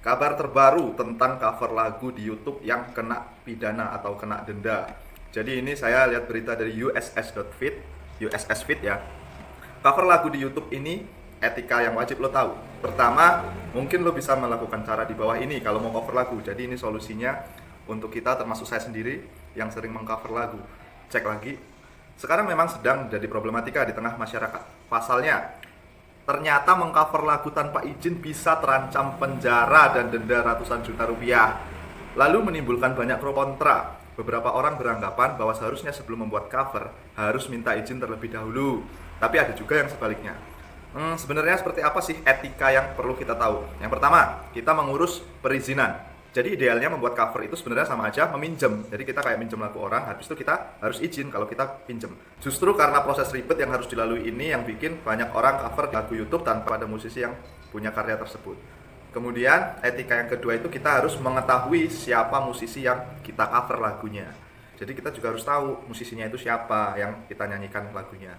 Kabar terbaru tentang cover lagu di YouTube yang kena pidana atau kena denda. Jadi ini saya lihat berita dari USS.fit, USS.fit ya. Cover lagu di YouTube ini etika yang wajib lo tahu. Pertama, mungkin lo bisa melakukan cara di bawah ini kalau mau cover lagu. Jadi ini solusinya untuk kita, termasuk saya sendiri yang sering mengcover lagu. Cek lagi. Sekarang memang sedang jadi problematika di tengah masyarakat. Pasalnya, ternyata mengcover lagu tanpa izin bisa terancam penjara dan denda ratusan juta rupiah. Lalu menimbulkan banyak pro kontra. Beberapa orang beranggapan bahwa seharusnya sebelum membuat cover harus minta izin terlebih dahulu. Tapi ada juga yang sebaliknya. Sebenarnya seperti apa sih etika yang perlu kita tahu? Yang pertama, kita mengurus perizinan. Jadi idealnya membuat cover itu sebenarnya sama aja meminjam. Jadi kita kayak minjem lagu orang, habis itu kita harus izin kalau kita pinjem. Justru karena proses ribet yang harus dilalui ini yang bikin banyak orang cover lagu YouTube tanpa ada musisi yang punya karya tersebut. Kemudian etika yang kedua itu kita harus mengetahui siapa musisi yang kita cover lagunya. Jadi kita juga harus tahu musisinya itu siapa yang kita nyanyikan lagunya.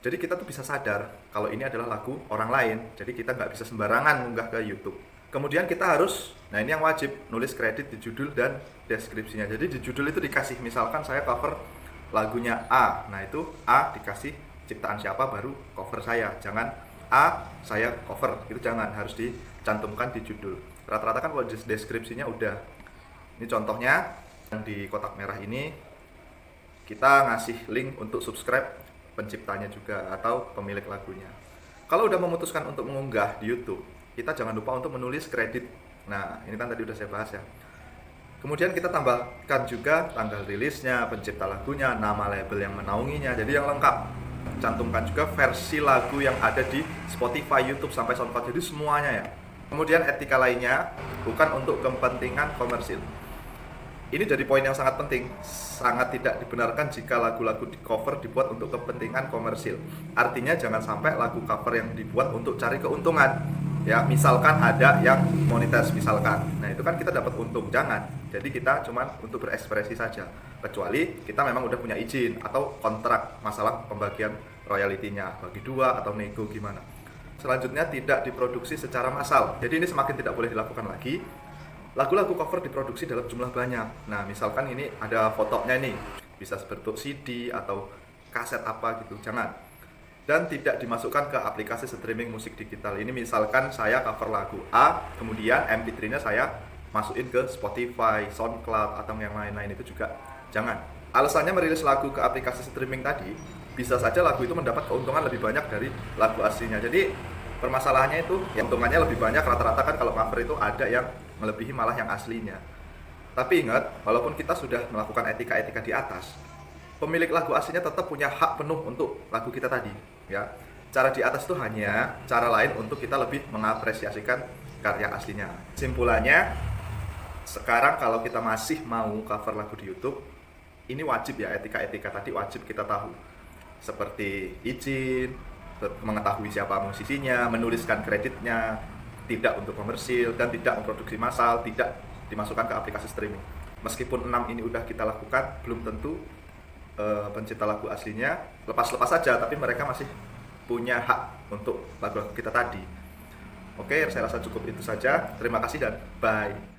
Jadi kita tuh bisa sadar kalau ini adalah lagu orang lain. Jadi kita nggak bisa sembarangan munggah ke YouTube. Kemudian kita harus, nah ini yang wajib, nulis kredit di judul dan deskripsinya. Jadi di judul itu dikasih, misalkan saya cover lagunya A. Nah itu A dikasih ciptaan siapa baru cover saya. Jangan A saya cover, itu jangan, harus dicantumkan di judul. Rata-rata kan kalau di deskripsinya udah. Ini contohnya yang di kotak merah ini kita ngasih link untuk subscribe penciptanya juga atau pemilik lagunya. Kalau udah memutuskan untuk mengunggah di YouTube, kita jangan lupa untuk menulis kredit. Nah, ini kan tadi udah saya bahas ya. Kemudian kita tambahkan juga tanggal rilisnya, pencipta lagunya, nama label yang menaunginya, jadi yang lengkap. Cantumkan juga versi lagu yang ada di Spotify, YouTube, sampai SoundCloud, jadi semuanya ya. Kemudian etika lainnya, bukan untuk kepentingan komersil. Ini jadi poin yang sangat penting. Sangat tidak dibenarkan jika lagu-lagu di cover dibuat untuk kepentingan komersil. Artinya jangan sampai lagu cover yang dibuat untuk cari keuntungan. Ya, misalkan ada yang monetis misalkan. Nah, itu kan kita dapat untung, jangan. Jadi kita cuma untuk berekspresi saja. Kecuali kita memang udah punya izin atau kontrak masalah pembagian royaltinya, bagi dua atau nego gimana. Selanjutnya tidak diproduksi secara massal. Jadi ini semakin tidak boleh dilakukan lagi. Lagu-lagu cover diproduksi dalam jumlah banyak. Nah, misalkan ini ada fotonya nih, bisa bentuk CD atau kaset apa gitu, jangan. Dan tidak dimasukkan ke aplikasi streaming musik digital. Ini misalkan saya cover lagu A, kemudian MP3-nya saya masukin ke Spotify, SoundCloud, atau yang lain-lain, itu juga jangan. Alasannya merilis lagu ke aplikasi streaming tadi, bisa saja lagu itu mendapat keuntungan lebih banyak dari lagu aslinya. Jadi permasalahannya itu, ya, untungannya lebih banyak. Rata-rata kan kalau cover itu ada yang melebihi malah yang aslinya. Tapi ingat, walaupun kita sudah melakukan etika-etika di atas, pemilik lagu aslinya tetap punya hak penuh untuk lagu kita tadi, ya. Cara di atas itu hanya cara lain untuk kita lebih mengapresiasikan karya aslinya. Simpulannya, sekarang kalau kita masih mau cover lagu di YouTube, ini wajib ya, etika-etika tadi wajib kita tahu. Seperti izin, mengetahui siapa musisinya, menuliskan kreditnya, tidak untuk komersil, dan tidak memproduksi massal, tidak dimasukkan ke aplikasi streaming. Meskipun 6 ini udah kita lakukan, belum tentu pencipta lagu aslinya lepas-lepas saja, tapi mereka masih punya hak untuk lagu-lagu kita tadi. Oke, saya rasa cukup itu saja. Terima kasih dan bye.